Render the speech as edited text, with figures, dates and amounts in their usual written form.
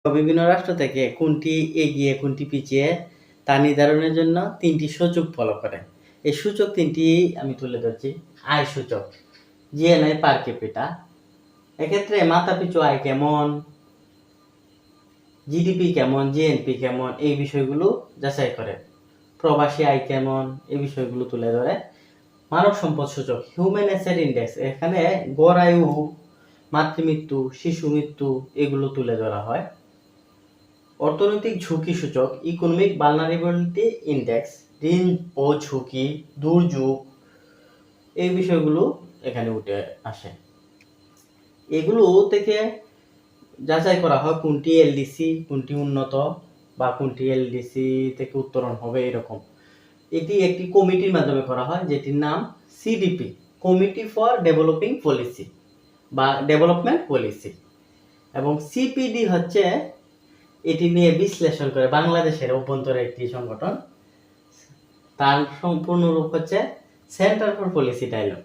বিভিন্ন রাষ্ট্র থেকে কোনটি এগিয়ে কোনটি পিছিয়ে তা নির্ধারণের জন্য ৩টি সূচক ফলো করে। এই সূচক ৩টি আমি তুলে ধরছি। আয় সূচক, জিএনআই পার ক্যাপিটা, এক্ষেত্রে মাথাপিছু আয় কেমন, জিডিপি কেমন, জিএনপি কেমন, এই বিষয়গুলো যাচাই করে। প্রবাসী আয় কেমন, এই বিষয়গুলো তুলে ধরে। মানব সম্পদ সূচক, হিউম্যান অ্যাসেট ইন্ডেক্স, এখানে গড় আয়ু, মাতৃমৃত্যু, শিশু মৃত্যু এগুলো তুলে ধরা হয়। অর্থনৈতিক ঝুঁকি সূচক, ইকোনমিক ভালনারেবিলিটি ইন্ডেক্স, ঋণ ও ঝুঁকি, দুর্যোগ, এই বিষয়গুলো এখানে উঠে আসে। এগুলো থেকে যাচাই করা হয় কোনটি এলডিসি, কোনটি উন্নত বা কোনটি এলডিসি থেকে উত্তরণ হবে এরকম। এটি একটি কমিটির মাধ্যমে করা হয় যেটির নাম CDP, committee for developing policy বা ডেভেলপমেন্ট পলিসি, এবং সিপিডি হচ্ছে এটি নিয়ে বিশ্লেষণ করে বাংলাদেশের অভ্যন্তরে একটি সংগঠন। তার সম্পূর্ণ রূপ হচ্ছে সেন্টার ফর পলিসি ডায়ালগ।